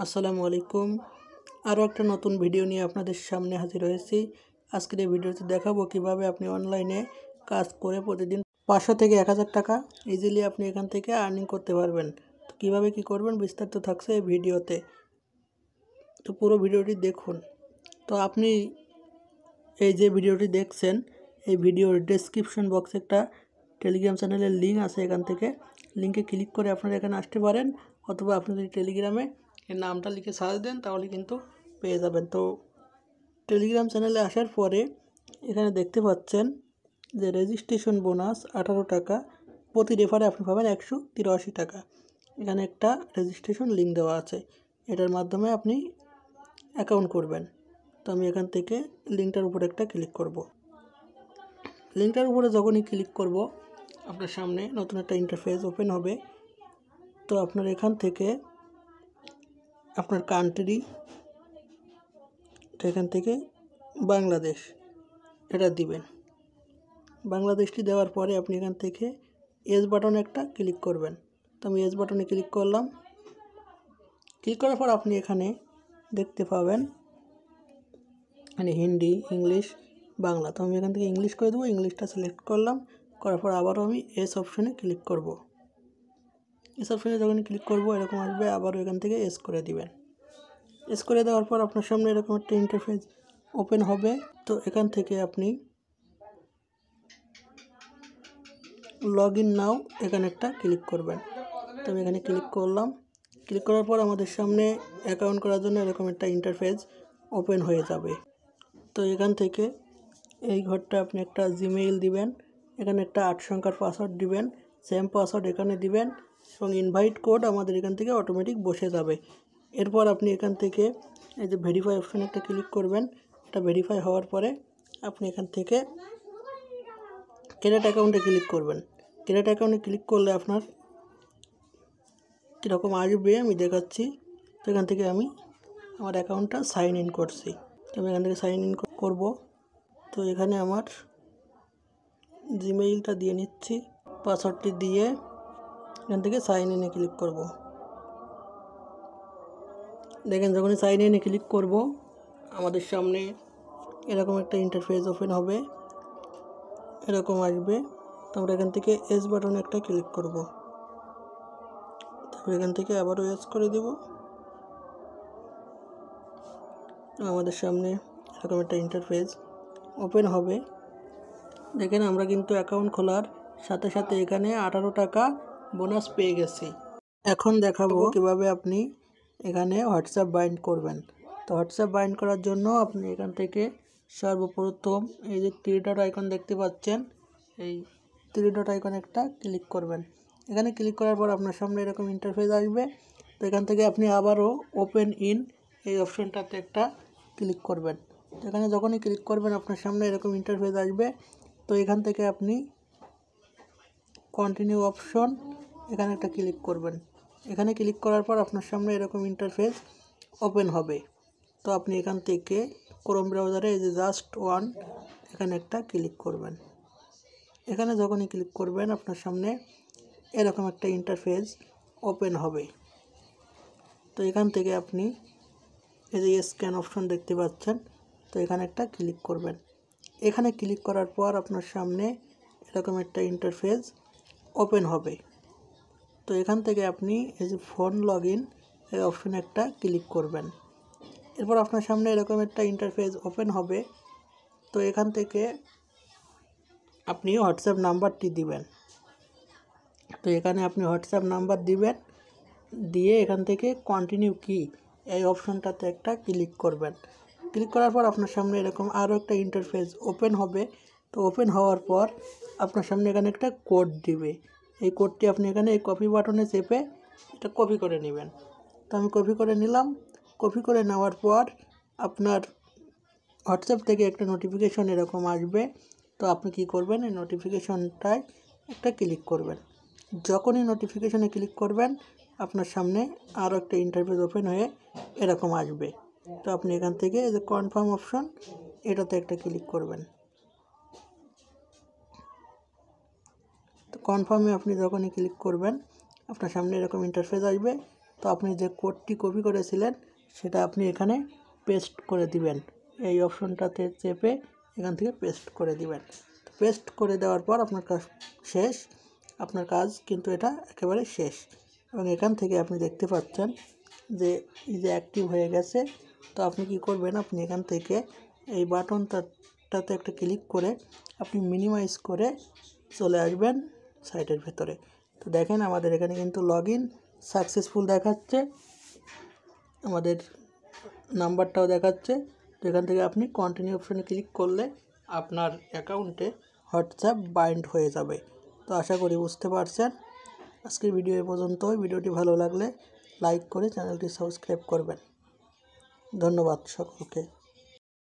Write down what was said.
আসসালামু আলাইকুম। আরও একটা নতুন ভিডিও নিয়ে আপনাদের সামনে হাজির হয়েছি। আজকের এই ভিডিওতে দেখাবো কিভাবে আপনি অনলাইনে কাজ করে প্রতিদিন 500 থেকে 1000 টাকা ইজিলি আপনি এখান থেকে আর্নিং করতে পারবেন। তো কীভাবে কী করবেন বিস্তারিত থাকছে এই ভিডিওতে, তো পুরো ভিডিওটি দেখুন। তো আপনি এই যে ভিডিওটি দেখছেন, এই ভিডিওর ডেসক্রিপশন বক্সে একটা টেলিগ্রাম চ্যানেলের লিঙ্ক আছে, এখান থেকে লিঙ্কে ক্লিক করে আপনারা এখানে আসতে পারেন, অথবা আপনি যদি টেলিগ্রামে এর নামটা লিখে সার্চ দেন তাহলে কিন্তু পেয়ে যাবেন। তো টেলিগ্রাম চ্যানেলে আসার পরে এখানে দেখতে পাচ্ছেন যে রেজিস্ট্রেশন বোনাস 18 টাকা, প্রতি রেফারে আপনি পাবেন 183 টাকা। এখানে একটা রেজিস্ট্রেশন লিঙ্ক দেওয়া আছে, এটার মাধ্যমে আপনি অ্যাকাউন্ট করবেন। তো আমি এখান থেকে লিঙ্কটার উপরে একটা ক্লিক করব। লিঙ্কটার উপরে যখনই ক্লিক করব আপনার সামনে নতুন একটা ইন্টারফেস ওপেন হবে। তো আপনার এখান থেকে আপনার কান্ট্রি, এখান থেকে বাংলাদেশ এটা দিবেন। বাংলাদেশটি দেওয়ার পরে আপনি এখান থেকে এস বাটনে একটা ক্লিক করবেন। তো আমি এস বাটনে ক্লিক করলাম। ক্লিক করার পর আপনি এখানে দেখতে পাবেন মানে হিন্দি, ইংলিশ, বাংলা। তো আমি এখান থেকে ইংলিশ করে দেবো, ইংলিশটা সিলেক্ট করলাম। করার পর আবারও আমি এস অপশনে ক্লিক করব। এস অপশনে যখন ক্লিক করব এরকম আসবে, আবারও এখান থেকে এস করে দিবেন। এস করে দেওয়ার পর আপনার সামনে এরকম একটা ইন্টারফেস ওপেন হবে। তো এখান থেকে আপনি লগ ইন নাও এখানে একটা ক্লিক করবেন। তো আমি এখানে ক্লিক করলাম। ক্লিক করার পর আমাদের সামনে অ্যাকাউন্ট করার জন্য এরকম একটা ইন্টারফেস ওপেন হয়ে যাবে। তো এখান থেকে এই ঘরটা আপনি একটা জিমেইল দিবেন, এখানে একটা 8 সংখ্যার পাসওয়ার্ড দিবেন, সেম পাসওয়ার্ড এখানে দিবেন এবং ইনভাইট কোড আমাদের এখান থেকে অটোমেটিক বসে যাবে। এরপর আপনি এখান থেকে এই যে ভেরিফাই অপশানে একটা ক্লিক করবেন। এটা ভেরিফাই হওয়ার পরে আপনি এখান থেকে ক্রেডিট অ্যাকাউন্টে ক্লিক করবেন। ক্রেডিট অ্যাকাউন্টে ক্লিক করলে আপনার কীরকম আসবে আমি দেখাচ্ছি। তো এখান থেকে আমি আমার অ্যাকাউন্টটা সাইন ইন করছি। তো আমি এখান থেকে সাইন ইন করব। তো এখানে আমার জিমেইলটা দিয়ে নিচ্ছি, পাসওয়ার্ডটি দিয়ে এখান থেকে সাইন ইনে ক্লিক করব। দেখেন যখনই সাইন ইনে ক্লিক করব আমাদের সামনে এরকম একটা ইন্টারফেস ওপেন হবে, এরকম আসবে। তো আমরা এখান থেকে এস বাটনে একটা ক্লিক করব। তারপর এখান থেকে আবারও এস করে দেব। আমাদের সামনে এরকম একটা ইন্টারফেস ওপেন হবে। দেখেন আমরা কিন্তু অ্যাকাউন্ট খোলার সাথে সাথে এখানে 18 টাকা বোনাস পেয়ে গেছি। এখন দেখাবো কিভাবে আপনি এখানে হোয়াটসঅ্যাপ বাইন্ড করবেন। তো হোয়াটসঅ্যাপ বাইন্ড করার জন্য আপনি এখান থেকে সর্বপ্রথম এই যে 3 ডট আইকন দেখতে পাচ্ছেন, এই 3 ডট আইকনে একটা ক্লিক করবেন। এখানে ক্লিক করার পর আপনার সামনে এরকম ইন্টারফেস আসবে। তো এখান থেকে আপনি আবারও ওপেন ইন এই অপশনটাতে একটা ক্লিক করবেন। তো এখানে যখনই ক্লিক করবেন আপনার সামনে এরকম ইন্টারফেস আসবে। তো এখান থেকে আপনি কন্টিনিউ অপশন এখানে একটা ক্লিক করবেন। এখানে ক্লিক করার পর আপনার সামনে এরকম ইন্টারফেস ওপেন হবে। তো আপনি এখান থেকে ক্রোম ব্রাউজারে এই যে জাস্ট ওয়ান এখানে একটা ক্লিক করবেন। এখানে যখনই ক্লিক করবেন আপনার সামনে এরকম একটা ইন্টারফেস ওপেন হবে। তো এখান থেকে আপনি এই যে স্ক্যান অপশন দেখতে পাচ্ছেন, তো এখানে একটা ক্লিক করবেন। এখানে ক্লিক করার পর আপনার সামনে এরকম একটা ইন্টারফেস ওপেন হবে। তো এখান থেকে আপনি এই যে ফোন লগ ইন এই অপশনে একটা ক্লিক করবেন। এরপর আপনার সামনে এরকম একটা ইন্টারফেস ওপেন হবে। তো এখান থেকে আপনি হোয়াটসঅ্যাপ নাম্বারটি দিবেন। তো এখানে আপনি হোয়াটসঅ্যাপ নাম্বার দিবেন, দিয়ে এখান থেকে কন্টিনিউ কি এই অপশনটাতে একটা ক্লিক করবেন। ক্লিক করার পর আপনার সামনে এরকম আরও একটা ইন্টারফেস ওপেন হবে। তো ওপেন হওয়ার পর আপনার সামনে এখানে একটা কোড দিবে। এই কোডটি আপনি এখানে এই কপি বাটনে চেপে এটা কপি করে নেবেন। তো আমি কপি করে নিলাম। কপি করে নেওয়ার পর আপনার হোয়াটসঅ্যাপ থেকে একটা নোটিফিকেশন এরকম আসবে। তো আপনি কি করবেন, এই নোটিফিকেশনটায় একটা ক্লিক করবেন। যখনই নোটিফিকেশনে ক্লিক করবেন আপনার সামনে আরও একটা ইন্টারফেস ওপেন হয়ে এরকম আসবে। তো আপনি এখান থেকে এই যে কনফার্ম অপশন এটাতে একটা ক্লিক করবেন। তো কনফার্মে আপনি যখনই ক্লিক করবেন আপনার সামনে এরকম ইন্টারফেস আসবে। তো আপনি যে কোডটি কপি করেছিলেন সেটা আপনি এখানে পেস্ট করে দিবেন। এই অপশনটাতে চেপে এখান থেকে পেস্ট করে দিবেন। পেস্ট করে দেওয়ার পর আপনার কাজ শেষ। আপনার কাজ কিন্তু এটা একেবারে শেষ। এবং এখান থেকে আপনি দেখতে পাচ্ছেন যে এই যে অ্যাক্টিভ হয়ে গেছে। তো আপনি কি করবেন, আপনি এখান থেকে এই বাটনটাতে একটা ক্লিক করে আপনি মিনিমাইজ করে চলে আসবেন সাইটের ভেতরে। তো দেখেন আমাদের এখানে কিন্তু লগ ইন সাকসেসফুল দেখাচ্ছে, আমাদের নাম্বারটাও দেখাচ্ছে। তো এখান থেকে আপনি কন্টিনিউ অপশনে ক্লিক করলে আপনার অ্যাকাউন্টে হোয়াটসঅ্যাপ বাইন্ড হয়ে যাবে। তো আশা করি বুঝতে পারছেন। আজকের ভিডিও এ পর্যন্তই। ভিডিওটি ভালো লাগলে লাইক করে চ্যানেলটি সাবস্ক্রাইব করবেন। ধন্যবাদ সকলকে।